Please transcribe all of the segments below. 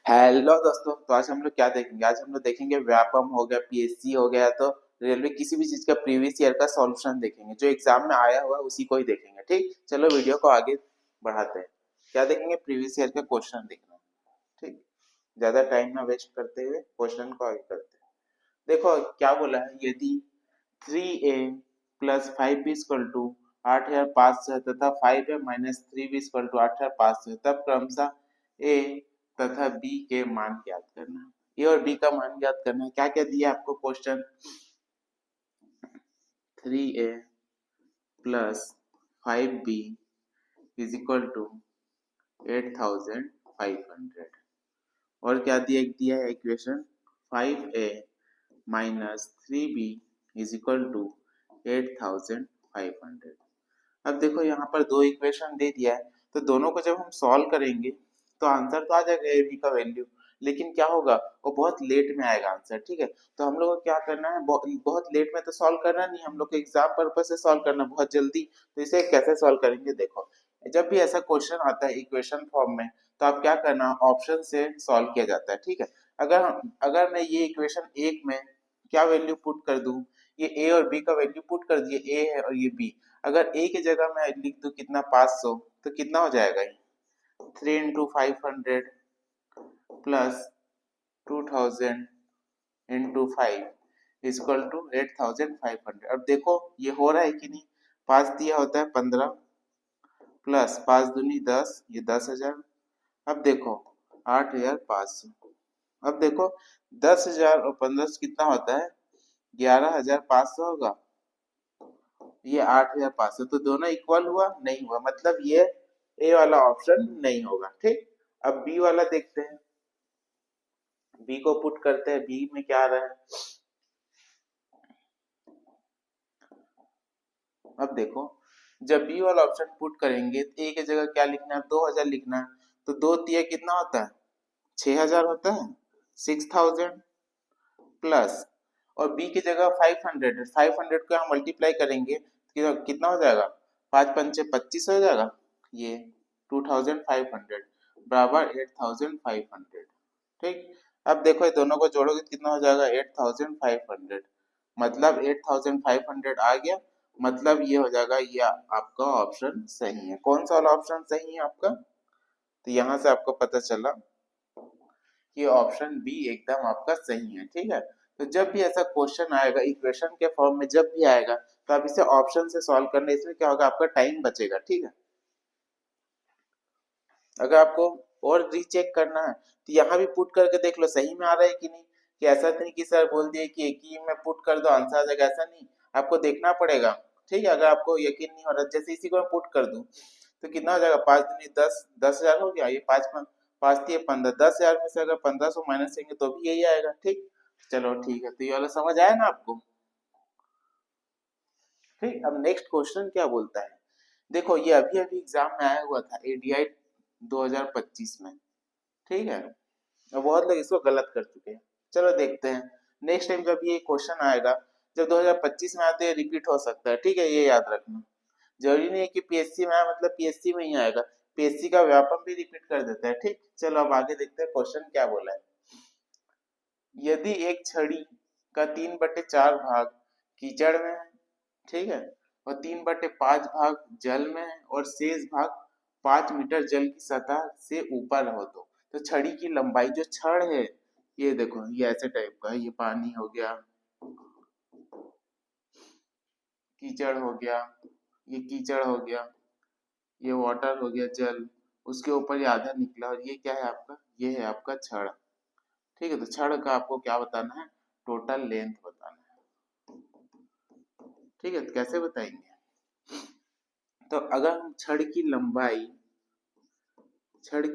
Hello दोस्तों, तो आज हम लोग क्या देखेंगे? आज हम लोग देखेंगे व्यापम हो गया, पीएससी हो गया, तो रेलवे किसी भी चीज का प्रीवियस ईयर का सॉल्यूशन देखेंगे। जो एग्जाम में आया हुआ है उसी को ही देखेंगे। ठीक, चलो वीडियो को आगे बढ़ाते हैं। क्या देखेंगे? प्रीवियस ईयर का क्वेश्चन देखना। ठीक, ज्यादा टाइम ना वेस्ट करते हुए क्वेश्चन को आगे करते हैं। देखो क्या बोला है। यदि 3a plus 5b equal to 8500 है तथा 5a minus 3b equal to 8500 है, तब क्रमशः a तथा b के मान ज्ञात करना है। a और b का मान ज्ञात करना है। क्या क्या दिया आपको question? 3a plus 5b is equal to 8500 और क्या दिया है equation? 5a minus 3b is equal to 8500। अब देखो यहाँ पर दो इक्वेशन दे दिया है, तो दोनों को जब हम सॉल्व करेंगे तो आंसर तो आ जाएगा ए बी का वैल्यू। लेकिन क्या होगा, वो बहुत लेट में आएगा आंसर। ठीक है, तो हम लोग को क्या करना है, बहुत लेट में तो सॉल्व करना नहीं, हम लोग को एग्जाम पर्पज से सॉल्व करना बहुत जल्दी। तो इसे कैसे सॉल्व करेंगे? देखो, जब भी ऐसा क्वेश्चन आता है इक्वेशन फॉर्म में, तो आप क्या करना, ऑप्शन से सॉल्व किया जाता है। ठीक है, अगर मैं ये इक्वेशन एक में क्या वैल्यू पुट कर दूं, ये ए और बी का वैल्यू पुट कर दिए, ए है और ये बी। अगर ए की जगह मैं लिख दूं कितना, 500, तो कितना हो जाएगा ये? 3 into 500 plus 2000 into 5 is equal to 8500। अब देखो ये हो रहा है कि नहीं? 5 दिया होता है 15 प्लस 5 दूनी 10, ये 10,000। अब देखो 8,500। अब देखो 10,000 और 1500 कितना होता है? 11,500 होगा। ये 8,500, तो दोनों इक्वल हुआ? नहीं हुआ, मतलब ये ए वाला ऑप्शन नहीं होगा। ठीक, अब बी वाला देखते हैं। बी को पुट करते हैं। बी में क्या आ रहा है? अब देखो, जब बी वाला ऑप्शन पुट करेंगे तो ए की जगह क्या लिखना है? 2,000 लिखना है। तो दो तिया कितना होता है? 6,000 होता है। 6,000 प्लस, और बी की जगह 500 है। 500 को हम मल्टीप्लाई करेंगे तो कितना हो जाएगा? 5 पंचे 25 हो जाएगा। ये 2,500 बराबर 8,500। ठीक, अब देखो ये दोनों को जोड़ोगे तो कितना हो जाएगा? 8,500। मतलब 8,500 आ गया। मतलब ये हो जाएगा, ये आपका ऑप्शन सही है। कौन सा वाला ऑप्शन सही है आपका? तो यहाँ से आपको पता चला कि ऑप्शन बी एकदम आपका सही है। ठीक है, तो जब भी ऐसा क्वेश्चन आएगा इक्वेशन के फॉर्म में, जब भी आएगा तो आप इसे ऑप्शन से सॉल्व करना। इसमें क्या होगा, आपका टाइम बचेगा। ठीक है, अगर आपको और रीचेक करना है तो यहाँ भी पुट करके देख लो सही में आ रहा है कि नहीं। कि ऐसा नहीं कि सर बोल दिए कि एक ही में पुट कर दो आंसर आ जाएगा, ऐसा नहीं, आपको देखना पड़ेगा। ठीक है, अगर आपको यकीन नहीं हो रहा, जैसे इसी को मैं पुट कर दूं तो कितना हो जाएगा? 5 दूनी 10, 10,000 हो गया। ये 5 दिए 15, 10,000 में से अगर 1500 माइनस करेंगे तो भी यही आएगा। ठीक, चलो ठीक है, तो ये वाला समझ आया ना आपको? ठीक, अब नेक्स्ट क्वेश्चन क्या बोलता है। देखो ये अभी अभी एग्जाम में आया हुआ था, एडीआई 2025 में। ठीक है, और बहुत लोग इसको गलत कर चुके हैं। चलो देखते हैं, नेक्स्ट टाइम जब ये क्वेश्चन आएगा, जब 2025 में आते रिपीट हो सकता है। ठीक है, ये याद रखना। जरूरी नहीं है कि पीएससी में आए मतलब पीएससी में ही आएगा, पीएससी का व्यापम भी रिपीट कर देता है। ठीक, चलो अब आगे देखते हैं क्वेश्चन क्या बोला है। यदि एक छड़ी का 3/4 भाग कीचड़ में है, ठीक है, और 3/5 भाग जल में है, और शेष भाग 5 मीटर जल की सतह से ऊपर हो, तो छड़ी की लंबाई, जो छड़ है, ये देखो ये ऐसे टाइप का है। ये पानी हो गया, कीचड़ हो गया, ये कीचड़ हो गया, ये वाटर हो गया, जल, उसके ऊपर ये आधा निकला, और ये क्या है आपका? ये है आपका छड़। ठीक है, तो छड़ का आपको क्या बताना है? टोटल लेंथ बताना है। ठीक है, तो कैसे बताएंगे? तो अगर हम छड़ की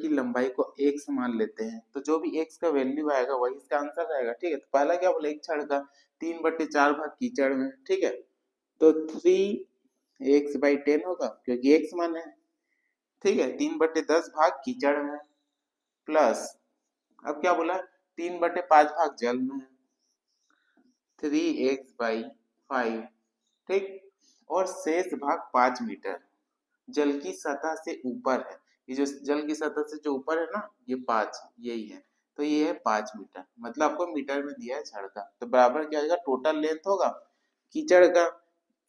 लंबाई को x मान लेते हैं, तो जो भी x का वैल्यू आएगा वही इसका आंसर रहेगा। ठीक है, तो पहला क्या बोले, एक छड़ का 3/4 भाग कीचड़ में। ठीक है, तो 3x/10 होगा क्योंकि x मान है। ठीक है, 3/10 भाग कीचड़ में है, प्लस, अब क्या बोला, 3/5 भाग जल में है, 3x/5। ठीक, और शेष भाग 5 मीटर जल की सतह से ऊपर है। ये जो जल की सतह से जो ऊपर है ना, ये 5, यही है। तो ये है 5 मीटर, मतलब आपको मीटर में दिया है छड़ का। तो बराबर क्या आएगा, टोटल लेंथ होगा कीचड़ का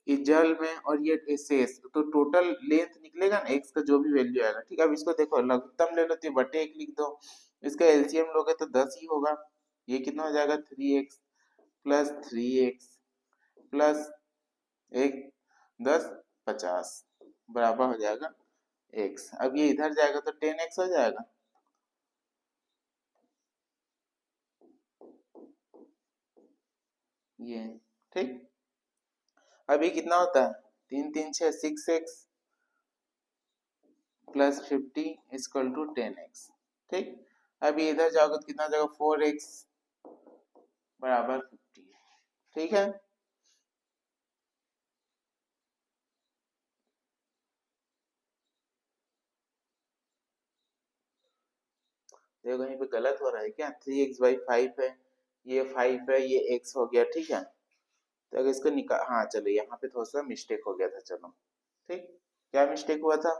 इस जल में और ये शेष, तो टोटल लेंथ निकलेगा ना एक्स का जो भी वैल्यू आएगा। ठीक है, अब इसको देखो लघुत्तम ले लो तो बटे 1 लिख दो, इसका एलसीएम लोगे तो 10 ही होगा। ये कितना हो जाएगा, 3x प्लस 3x प्लस 1 10 50 बराबर हो जाएगा x। अब ये इधर जाएगा तो 10x हो जाएगा। ये ठीक, अब ये कितना होता है, 3 3 6 6x plus 50 equal to 10x। ठीक, अब ये इधर जाओगे तो कितना हो जाएगा, 4x बराबर 50। ठीक है, देखो यहीं पे गलत हो रहा है क्या, 3x/5 है, ये 5 है, ये x हो गया। ठीक है, तो अगर इसको निकाल, हाँ चलो यहाँ पे थोड़ा सा मिस्टेक हो गया था। चलो ठीक, क्या मिस्टेक हुआ था,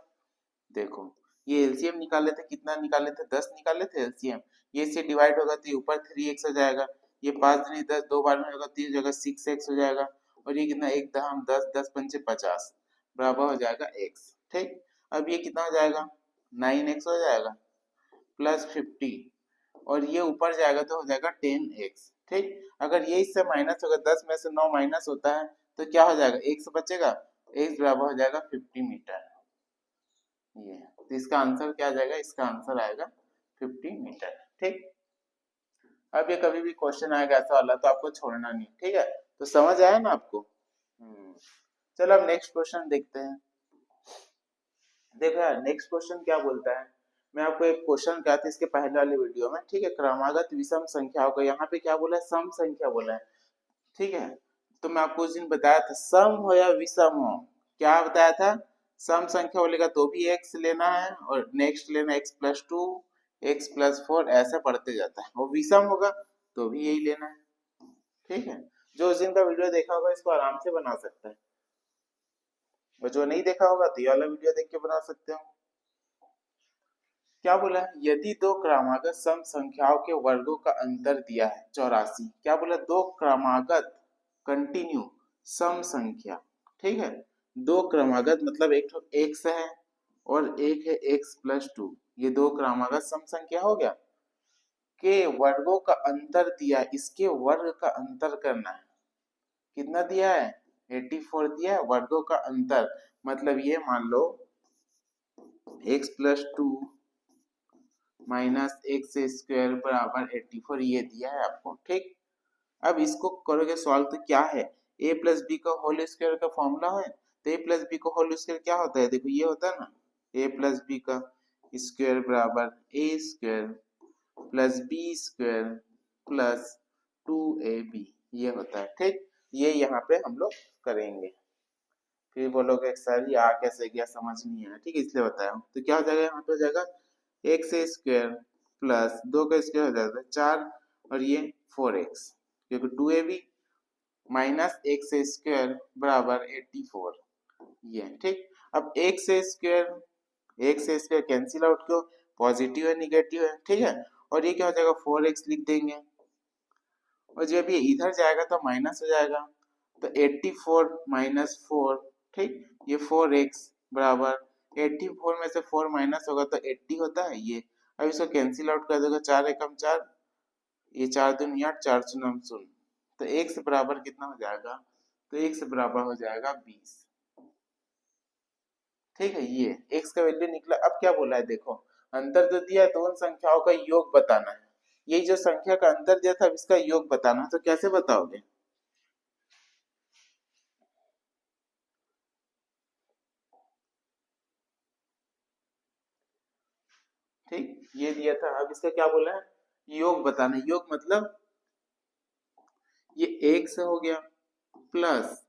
देखो ये एलसीएम निकाले थे, कितना निकाले थे, 10 निकाले थे एलसीएम। ये से डिवाइड होगा तो ऊपर 3x हो जाएगा, ये 5 3 10 दो बार में होगा तो ये जगह 6x हो जाएगा, और ये कितना, एक दहम 10 10 पंचे 50 बराबर हो जाएगा x। ठीक, अब ये कितना हो जाएगा, 9x हो जाएगा प्लस 50, और ये ऊपर जाएगा तो हो जाएगा 10x। ठीक, अगर ये इससे माइनस होगा, 10 में से 9 माइनस होता है तो क्या हो जाएगा, x बचेगा, x बराबर हो जाएगा 50 मीटर। ये तो इसका आंसर क्या आ जाएगा, इसका आंसर आएगा 50 मीटर। ठीक, अब ये कभी भी क्वेश्चन आएगा ऐसा वाला तो आपको छोड़ना नहीं। ठीक है, तो समझ आया ना आपको। चलो अब नेक्स्ट क्वेश्चन देखते हैं। देखो यार नेक्स्ट क्वेश्चन क्या बोलता है, मैं आपको एक क्वेश्चन क्या था इसके पहले वाले वीडियो में। ठीक है, क्रमागत विषम संख्याओं का, यहाँ पे क्या बोला है, सम संख्या बोला है। ठीक है, तो मैं आपको उस दिन बताया था सम हो या विषम हो, क्या बताया था, सम संख्या बोलेगा तो भी x लेना है, और नेक्स्ट लेना x+2 x+4 ऐसे बढ़ते जाता है, और विषम होगा तो भी यही लेना है। ठीक है, जो उस दिन का वीडियो देखा होगा इसको आराम से बना सकता है, और जो नहीं देखा होगा तो ये वाला वीडियो देख के बना सकते हो। क्या बोला है, यदि दो क्रमागत सम संख्याओं के वर्गों का अंतर दिया है 84। क्या बोला, दो क्रमागत कंटिन्यू सम संख्या। ठीक है, दो क्रमागत मतलब एक तो x है और एक है x+2, ये दो क्रमागत सम संख्या हो गया, के वर्गों का अंतर दिया, इसके वर्ग का अंतर करना है। कितना दिया है, 84 दिया है, वर्गों का अंतर मतलब ये मान लो x+2 माइनस x² बराबर 84, ये दिया है आपको। ठीक, अब इसको करोगे सॉल्व तो क्या है, a प्लस बी का होल स्क्वायर का फॉर्मूला है, तो a प्लस बी का होल स्क्वायर क्या होता है, देखो ये होता है ना, a प्लस बी का स्क्वायर बराबर a² plus b² plus 2ab, ये होता है। ठीक, ये यहाँ पे हम लोग करेंगे, फिर बोलोगे सर ये आ कैसे गया, समझ नहीं आया। ठीक है, इसलिए बताया हूँ। तो क्या हो जाएगा, यहाँ पे हो जाएगा x² प्लस 2 का स्क्वायर हो जाएगा 4, और ये 4x क्योंकि 2ab माइनस x² बराबर 84, ये ठीक। अब x² कैंसिल आउट क्यों, पॉजिटिव है निगेटिव है। ठीक है, और ये क्या हो जाएगा, 4x लिख देंगे, और जब ये इधर जाएगा तो माइनस हो जाएगा, तो 84 माइनस 4, ठीक, ये 4x बराबर 84 में से 4 माइनस होगा तो 80 होता है ये। अब इसको कैंसिल आउट कर देगा, 4 एकम 4, ये 4 दूनी 8, 4 शून्य शून्य, तो x बराबर कितना हो जाएगा, तो x बराबर हो जाएगा 20। ठीक है, ये x का वैल्यू निकला। अब क्या बोला है, देखो अंतर तो दिया है तो उन संख्याओं का योग बताना है। ये जो संख्या का अंतर दिया था अब इसका योग बताना है, तो कैसे बताओगे, ठीक, ये दिया था, अब इसका क्या बोला है, योग बताना है। योग मतलब ये x हो गया प्लस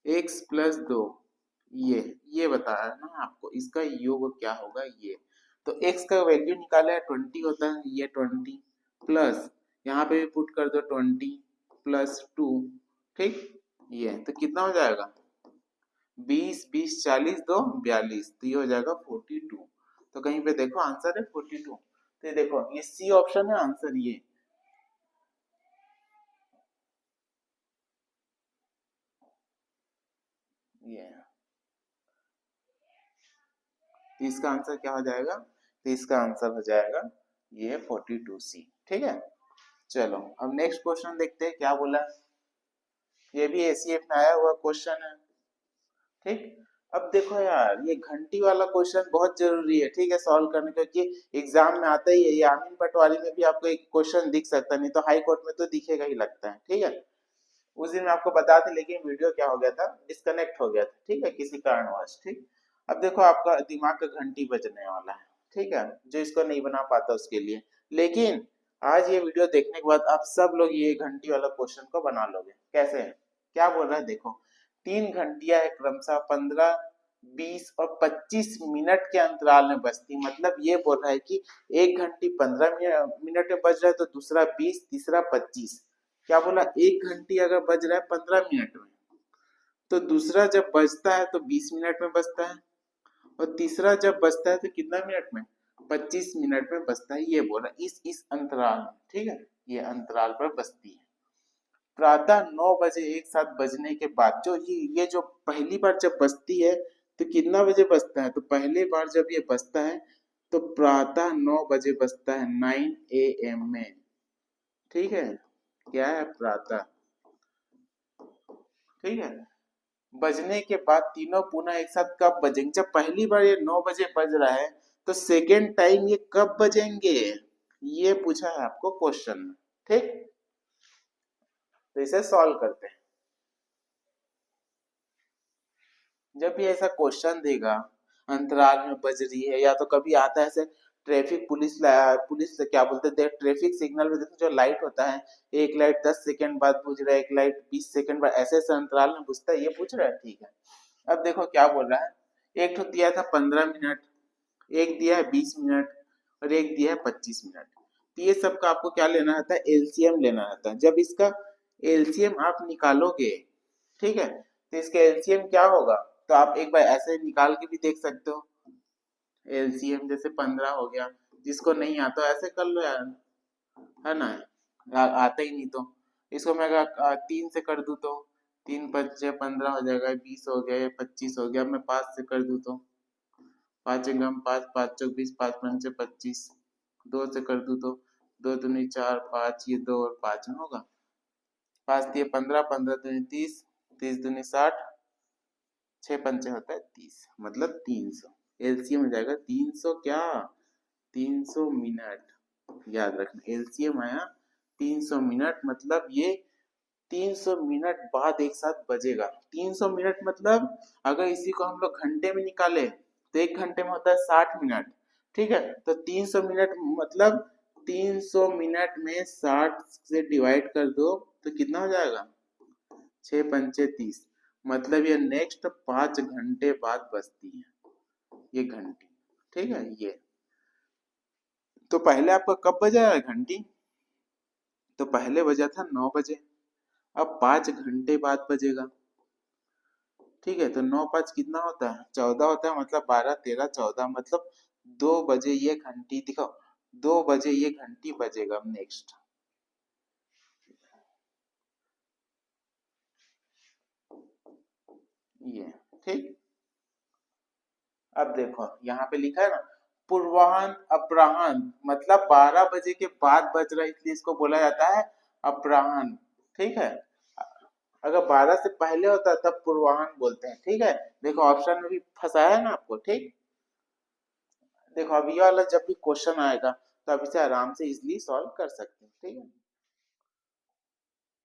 x+2, ये बताया ना आपको, इसका योग क्या होगा ये। तो x का वैल्यू निकाला है 20 होता है, ये 20 प्लस यहाँ पे भी पुट कर दो 20 प्लस 2। ठीक, ये तो कितना हो जाएगा, 20 20 40 2 42, तो ये हो जाएगा 42। तो कहीं पे देखो आंसर है 42। तो ये देखो ये सी ऑप्शन है आंसर ये तो इसका आंसर क्या हो जाएगा, तो इसका आंसर हो जाएगा ये 42C। ठीक है, चलो अब नेक्स्ट क्वेश्चन देखते हैं क्या बोला। ये भी एसीएफ में आया हुआ क्वेश्चन है। ठीक, अब देखो यार ये घंटी वाला क्वेश्चन बहुत जरूरी है, ठीक है, सॉल्व करने, क्योंकि एग्जाम में आता ही है। ये आमीन पटवारी में भी आपको एक क्वेश्चन दिख सकता है, नहीं तो हाई कोर्ट में तो दिखेगा ही लगता है। ठीक है, उस दिन मैं आपको बता थे, लेकिन वीडियो क्या हो गया था, डिस्कनेक्ट हो गया था, ठीक है, किसी कारणवश। ठीक, अब देखो आपका दिमाग का घंटी बजने वाला है, ठीक है, जो इसको नहीं बना पाता उसके लिए। लेकिन आज ये वीडियो देखने के बाद आप सब लोग ये घंटी वाला क्वेश्चन को बना लोगे। कैसे, क्या बोल रहा है देखो, 3 घंटियां है क्रमशः 15, 20 और 25 मिनट के अंतराल में बजती। मतलब ये बोल रहा है कि एक घंटी 15 मिनट में बज रहा है, तो दूसरा 20, तीसरा 25। क्या बोला, एक घंटी अगर बज रहा है 15 मिनट में, तो दूसरा जब बजता है तो 20 मिनट में बजता है, और तीसरा जब बजता है तो कितना मिनट में, 25 मिनट में बजता है। ये बोल रहा है इस अंतराल में, ठीक है, ये अंतराल पर बजती है। प्रातः 9 बजे एक साथ बजने के बाद, जो ये जो पहली बार जब बजती है तो कितना बजे बजता है, तो पहली बार जब ये बजता है तो प्रातः 9 बजे बजता है, 9 AM में। ठीक है, क्या है, प्रातः। ठीक है, बजने के बाद तीनों पुनः एक साथ कब बजेंगे, जब पहली बार ये 9 बजे बज रहा है तो सेकेंड टाइम ये कब बजेंगे, ये पूछा है आपको क्वेश्चन में। ठीक, तो इसे सॉल्व करते हैं। जब भी ऐसा क्वेश्चन देगा अंतराल में बज रही है, या तो कभी आता है ऐसे ट्रैफिक पुलिस पुलिस से क्या बोलते हैं, ट्रैफिक सिग्नल में देखो जो लाइट होता है, एक लाइट 10 सेकंड बाद बुझ रहा है, एक लाइट 20 सेकंड बाद, ऐसे ऐसे अंतराल में बुझता है, ये पूछ रहा है। ठीक है, अब देखो क्या बोल रहा है, एक तो दिया था 15 मिनट, एक दिया है 20 मिनट, और एक दिया है 25 मिनट। तो ये सबका आपको क्या लेना रहता है, एलसीएम लेना रहता है। जब इसका एलसीएम आप निकालोगे, ठीक है, तो इसका एलसीएम क्या होगा, तो आप एक बार ऐसे निकाल के भी देख सकते हो। एलसीएम जैसे 15 हो गया, जिसको नहीं आता ऐसे कर लो यार, है ना, आता ही नहीं तो इसको मैं अगर 3 से कर दूं तो 3 × 5 = 15 हो जाएगा, 20 हो गया, 25 हो गया। मैं 5 से कर दूं तो 5 × 5 = 5, 5 × 5 = 25। 2 से कर दूं तो 2 दूनी 4, 5 ये 2 और 5 में होगा, 5 दिए 15, 15 दूनी 30, 30 दूनी 60, 6 पंचे होता है 30, मतलब 300। एलसीएम हो जाएगा 300, क्या 300 मिनट। याद रखना एलसीएम आया 300 मिनट, मतलब ये 300 मिनट बाद एक साथ बजेगा। 300 मिनट मतलब अगर इसी को हम लोग घंटे में निकाले तो एक घंटे में होता है 60 मिनट। ठीक है, तो 300 मिनट मतलब 300 मिनट में 60 से डिवाइड कर दो तो कितना हो जाएगा, 6 पंचे 30, मतलब ये नेक्स्ट 5 घंटे बाद बजती है ये घंटी। ठीक है, ये तो पहले आपका कब बजा है घंटी, तो पहले बजा था 9 बजे, अब 5 घंटे बाद बजेगा। ठीक है, तो 9 5 कितना होता है, 14 होता है, मतलब 12 13 14, मतलब 2 बजे ये घंटी, दिखाओ 2 बजे ये घंटी बजेगा नेक्स्ट। ये ठीक, अब देखो यहाँ पे लिखा है ना, पूर्वाह्न अपराह्न, मतलब 12 बजे के बाद बज रहा है, इसलिए इसको बोला जाता है अपराह्न। ठीक है, अगर 12 से पहले होता तब पूर्वाह्न बोलते हैं। ठीक है, देखो ऑप्शन में भी फंसाया है ना आपको। ठीक, देखो अब ये वाला जब भी क्वेश्चन आएगा तो आप इसे आराम से इजिली सॉल्व कर सकते हैं। ठीक है,